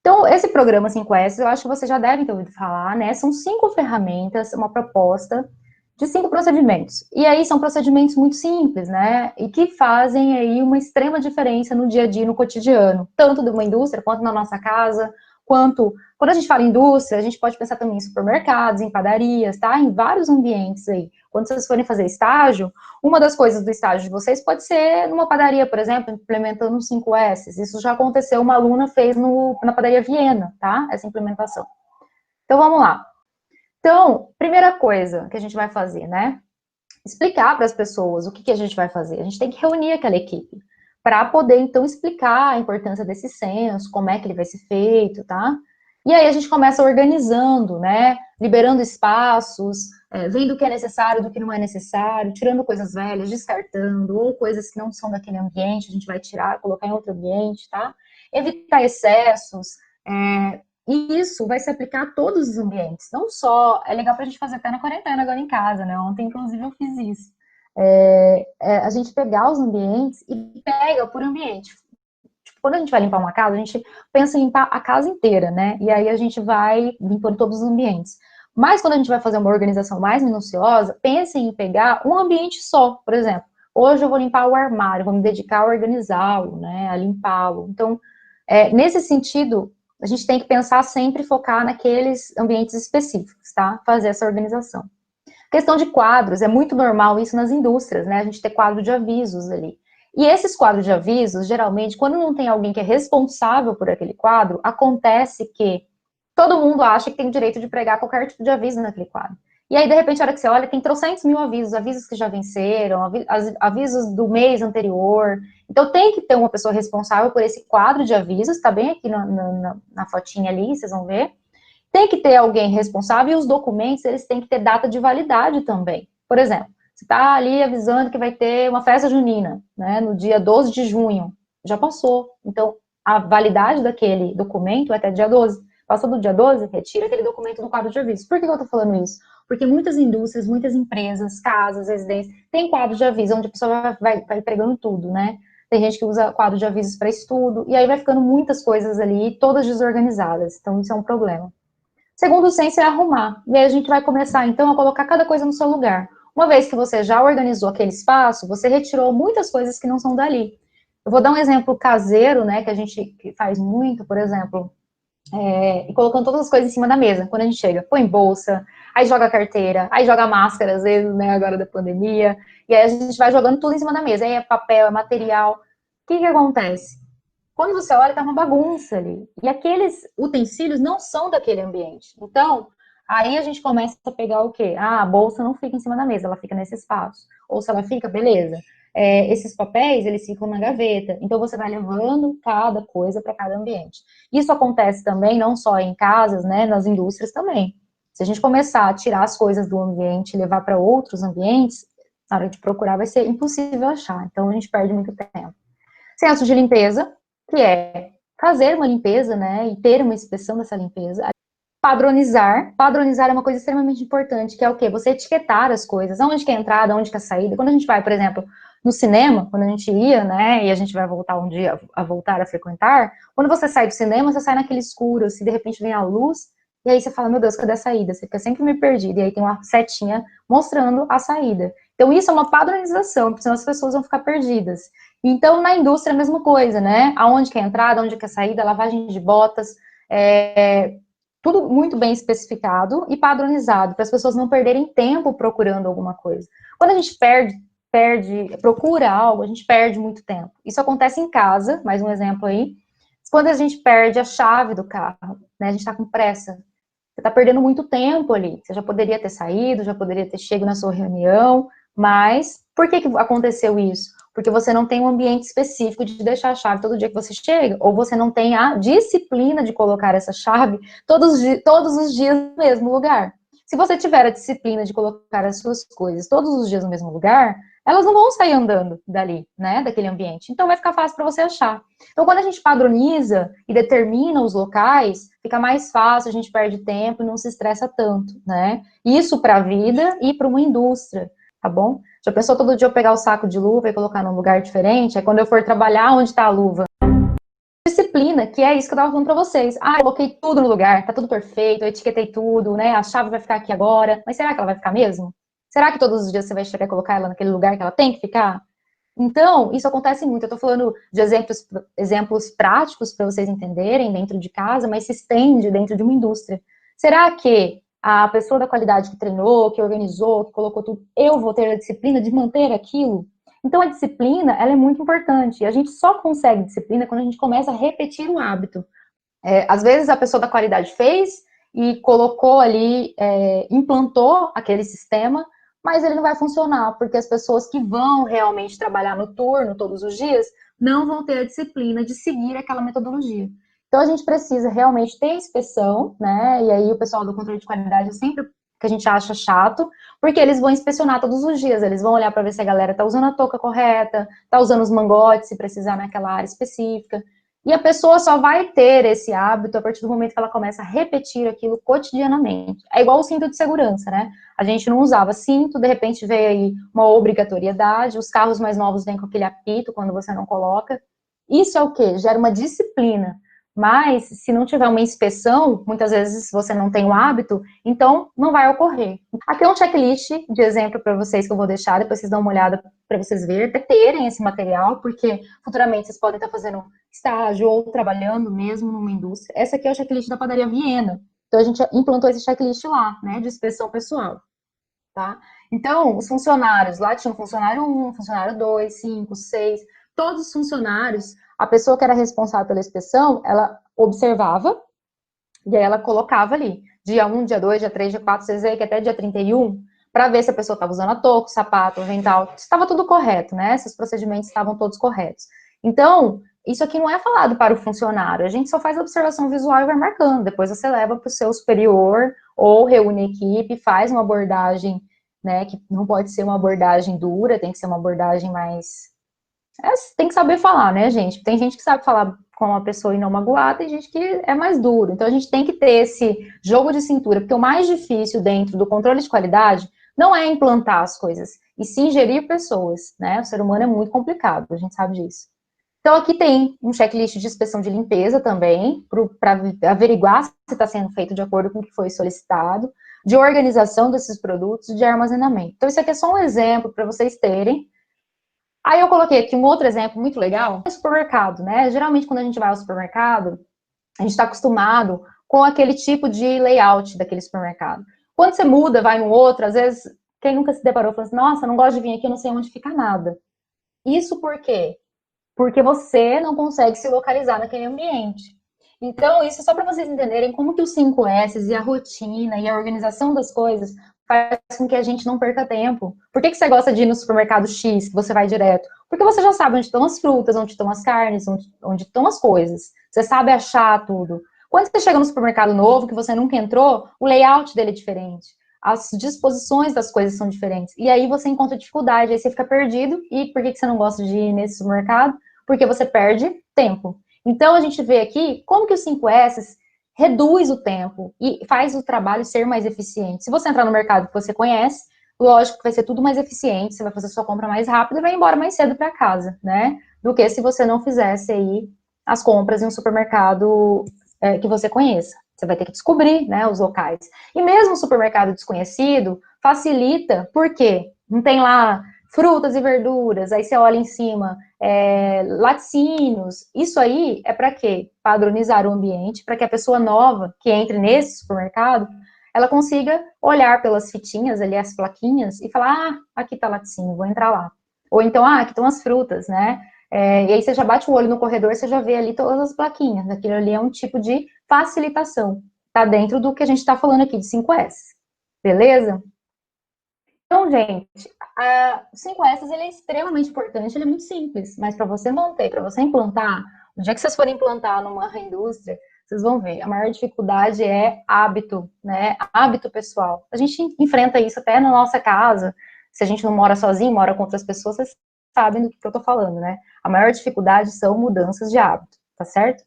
Então, esse programa 5S, eu acho que você já deve ter ouvido falar, né? São 5 ferramentas, uma proposta de 5 procedimentos. E aí são procedimentos muito simples, né? E que fazem aí uma extrema diferença no dia a dia, no cotidiano, tanto de uma indústria, quanto na nossa casa, quanto... Quando a gente fala indústria, a gente pode pensar também em supermercados, em padarias, tá? Em vários ambientes aí. Quando vocês forem fazer estágio, uma das coisas do estágio de vocês pode ser numa padaria, por exemplo, implementando um 5S. Isso já aconteceu, uma aluna fez na padaria Viena, tá? Essa implementação. Então, vamos lá. Então, primeira coisa que a gente vai fazer, né? Explicar para as pessoas o que a gente vai fazer. A gente tem que reunir aquela equipe para poder, então, explicar a importância desse censo, como é que ele vai ser feito, tá? E aí a gente começa organizando, né? Liberando espaços, vendo o que é necessário, do que não é necessário, tirando coisas velhas, descartando, ou coisas que não são daquele ambiente, a gente vai tirar, colocar em outro ambiente, tá? Evitar excessos, e isso vai se aplicar a todos os ambientes, não só... É legal para a gente fazer até na quarentena agora em casa, né? Ontem, inclusive, eu fiz isso. A gente pegar os ambientes e pega por ambiente. Tipo, quando a gente vai limpar uma casa, a gente pensa em limpar a casa inteira, né? E aí a gente vai limpando todos os ambientes. Mas quando a gente vai fazer uma organização mais minuciosa, pense em pegar um ambiente só, por exemplo. Hoje eu vou limpar o armário, vou me dedicar a organizá-lo, né? A limpá-lo. Então, nesse sentido, a gente tem que pensar sempre focar naqueles ambientes específicos, tá? Fazer essa organização. Questão de quadros, é muito normal isso nas indústrias, né? A gente ter quadro de avisos ali. E esses quadros de avisos, geralmente, quando não tem alguém que é responsável por aquele quadro, acontece que todo mundo acha que tem o direito de pregar qualquer tipo de aviso naquele quadro. E aí, de repente, a hora que você olha, tem trocentos mil avisos, avisos que já venceram, avisos do mês anterior. Então, tem que ter uma pessoa responsável por esse quadro de avisos, tá bem aqui na fotinha ali, vocês vão ver. Tem que ter alguém responsável e os documentos, eles têm que ter data de validade também. Por exemplo, você está ali avisando que vai ter uma festa junina, né, no dia 12 de junho. Já passou. Então, a validade daquele documento é até dia 12. Passou do dia 12, retira aquele documento do quadro de aviso. Por que eu estou falando isso? Porque muitas indústrias, muitas empresas, casas, residências, tem quadro de aviso, onde a pessoa vai entregando tudo, né? Tem gente que usa quadro de avisos para estudo, e aí vai ficando muitas coisas ali, todas desorganizadas. Então, isso é um problema. Segundo senso é arrumar. E aí a gente vai começar, então, a colocar cada coisa no seu lugar. Uma vez que você já organizou aquele espaço, você retirou muitas coisas que não são dali. Eu vou dar um exemplo caseiro, né, que a gente faz muito, por exemplo, colocando todas as coisas em cima da mesa, quando a gente chega. Põe bolsa, aí joga carteira, aí joga máscara, às vezes, né, agora da pandemia, e aí a gente vai jogando tudo em cima da mesa. Aí é papel, é material. O que acontece? Quando você olha, tá uma bagunça ali. E aqueles utensílios não são daquele ambiente. Então, aí a gente começa a pegar o quê? Ah, a bolsa não fica em cima da mesa, ela fica nesse espaço. Ou se ela fica, beleza. Esses papéis, eles ficam na gaveta. Então, você vai levando cada coisa para cada ambiente. Isso acontece também, não só em casas, né, nas indústrias também. Se a gente começar a tirar as coisas do ambiente e levar para outros ambientes, na hora de procurar vai ser impossível achar. Então, a gente perde muito tempo. Senso de limpeza, que é fazer uma limpeza, né, e ter uma inspeção dessa limpeza. Padronizar. Padronizar é uma coisa extremamente importante, que é o quê? Você etiquetar as coisas, aonde que é a entrada, aonde que é a saída. Quando a gente vai, por exemplo, no cinema, quando a gente ia, né, e a gente vai voltar um dia a voltar a frequentar, quando você sai do cinema, você sai naquele escuro, se de repente vem a luz, e aí você fala, meu Deus, cadê a saída? Você fica sempre meio perdido, e aí tem uma setinha mostrando a saída. Então, isso é uma padronização, porque senão as pessoas vão ficar perdidas. Então, na indústria, a mesma coisa, né? Aonde que é a entrada, onde que é a saída, lavagem de botas, tudo muito bem especificado e padronizado, para as pessoas não perderem tempo procurando alguma coisa. Quando a gente procura algo, a gente perde muito tempo. Isso acontece em casa, mais um exemplo aí. Quando a gente perde a chave do carro, né? A gente está com pressa. Você está perdendo muito tempo ali. Você já poderia ter saído, já poderia ter chegado na sua reunião, mas por que aconteceu isso? Porque você não tem um ambiente específico de deixar a chave todo dia que você chega, ou você não tem a disciplina de colocar essa chave todos os dias no mesmo lugar. Se você tiver a disciplina de colocar as suas coisas todos os dias no mesmo lugar, elas não vão sair andando dali, né, daquele ambiente. Então vai ficar fácil para você achar. Então quando a gente padroniza e determina os locais, fica mais fácil, a gente perde tempo e não se estressa tanto, né? Isso para a vida e para uma indústria, tá bom? Já pensou todo dia eu pegar o saco de luva e colocar num lugar diferente? Aí quando eu for trabalhar, onde está a luva? Disciplina disciplina, que é isso que eu tava falando pra vocês. Ah, eu coloquei tudo no lugar, tá tudo perfeito, eu etiquetei tudo, né? A chave vai ficar aqui agora. Mas será que ela vai ficar mesmo? Será que todos os dias você vai chegar e colocar ela naquele lugar que ela tem que ficar? Então, isso acontece muito. Eu tô falando de exemplos práticos para vocês entenderem dentro de casa, mas se estende dentro de uma indústria. Será que a pessoa da qualidade que treinou, que organizou, que colocou tudo, eu vou ter a disciplina de manter aquilo? Então, a disciplina, ela é muito importante. E a gente só consegue disciplina quando a gente começa a repetir o hábito. Às vezes, a pessoa da qualidade fez e colocou ali, implantou aquele sistema, mas ele não vai funcionar, porque as pessoas que vão realmente trabalhar no turno todos os dias não vão ter a disciplina de seguir aquela metodologia. Então, a gente precisa realmente ter inspeção, né? E aí, o pessoal do controle de qualidade sempre que a gente acha chato, porque eles vão inspecionar todos os dias, eles vão olhar para ver se a galera está usando a touca correta, está usando os mangotes, se precisar naquela área específica. E a pessoa só vai ter esse hábito a partir do momento que ela começa a repetir aquilo cotidianamente. É igual o cinto de segurança, né? A gente não usava cinto, de repente veio aí uma obrigatoriedade, os carros mais novos vêm com aquele apito quando você não coloca. Isso é o quê? Gera uma disciplina. Mas, se não tiver uma inspeção, muitas vezes você não tem o hábito, então não vai ocorrer. Aqui é um checklist de exemplo para vocês que eu vou deixar, depois vocês dão uma olhada para vocês verem, até terem esse material, porque futuramente vocês podem estar fazendo estágio ou trabalhando mesmo numa indústria. Essa aqui é o checklist da padaria Viena. Então a gente implantou esse checklist lá, né, de inspeção pessoal, tá? Então, os funcionários, lá tinha um funcionário 1, funcionário 2, 5, 6, todos os funcionários, a pessoa que era responsável pela inspeção, ela observava e aí ela colocava ali, dia 1, dia 2, dia 3, dia 4, vocês veem que até dia 31, para ver se a pessoa estava usando a touca, o sapato, o avental, se estava tudo correto, né? Se os procedimentos estavam todos corretos. Então, isso aqui não é falado para o funcionário, a gente só faz a observação visual e vai marcando, depois você leva para o seu superior, ou reúne a equipe, faz uma abordagem, né, que não pode ser uma abordagem dura, tem que ser uma abordagem mais... tem que saber falar, né, gente? Tem gente que sabe falar com uma pessoa e não magoar, tem gente que é mais duro. Então, a gente tem que ter esse jogo de cintura, porque o mais difícil dentro do controle de qualidade não é implantar as coisas, e sim gerir pessoas, né? O ser humano é muito complicado, a gente sabe disso. Então, aqui tem um checklist de inspeção de limpeza também, para averiguar se está sendo feito de acordo com o que foi solicitado, de organização desses produtos, de armazenamento. Então, isso aqui é só um exemplo para vocês terem. Aí eu coloquei aqui um outro exemplo muito legal, é o supermercado, né? Geralmente, quando a gente vai ao supermercado, a gente está acostumado com aquele tipo de layout daquele supermercado. Quando você muda, vai no outro, às vezes, quem nunca se deparou, fala assim, nossa, não gosto de vir aqui, eu não sei onde fica nada. Isso por quê? Porque você não consegue se localizar naquele ambiente. Então, isso é só para vocês entenderem como que os 5S e a rotina e a organização das coisas faz com que a gente não perca tempo. Por que você gosta de ir no supermercado X, que você vai direto? Porque você já sabe onde estão as frutas, onde estão as carnes, onde estão as coisas. Você sabe achar tudo. Quando você chega no supermercado novo, que você nunca entrou, o layout dele é diferente. As disposições das coisas são diferentes. E aí você encontra dificuldade, aí você fica perdido. E por que você não gosta de ir nesse supermercado? Porque você perde tempo. Então, a gente vê aqui como que os 5S reduz o tempo e faz o trabalho ser mais eficiente. Se você entrar no mercado que você conhece, lógico que vai ser tudo mais eficiente, você vai fazer sua compra mais rápido e vai embora mais cedo para casa, né? Do que se você não fizesse aí as compras em um supermercado que você conheça. Você vai ter que descobrir, né, os locais. E mesmo o supermercado desconhecido facilita, por quê? Não tem lá frutas e verduras, aí você olha em cima, laticínios, isso aí é para quê? Padronizar o ambiente, para que a pessoa nova que entre nesse supermercado, ela consiga olhar pelas fitinhas ali, as plaquinhas, e falar, ah, aqui tá laticínio, vou entrar lá. Ou então, ah, aqui estão as frutas, né? E aí você já bate o olho no corredor, você já vê ali todas as plaquinhas, aquilo ali é um tipo de facilitação, tá dentro do que a gente tá falando aqui de 5S, beleza? Então, gente, o 5S ele é extremamente importante, ele é muito simples, mas para você manter, para você implantar, no dia que vocês forem implantar numa indústria, vocês vão ver, a maior dificuldade é hábito, né? Hábito pessoal. A gente enfrenta isso até na nossa casa, se a gente não mora sozinho, mora com outras pessoas, vocês sabem do que eu tô falando, né? A maior dificuldade são mudanças de hábito, tá certo?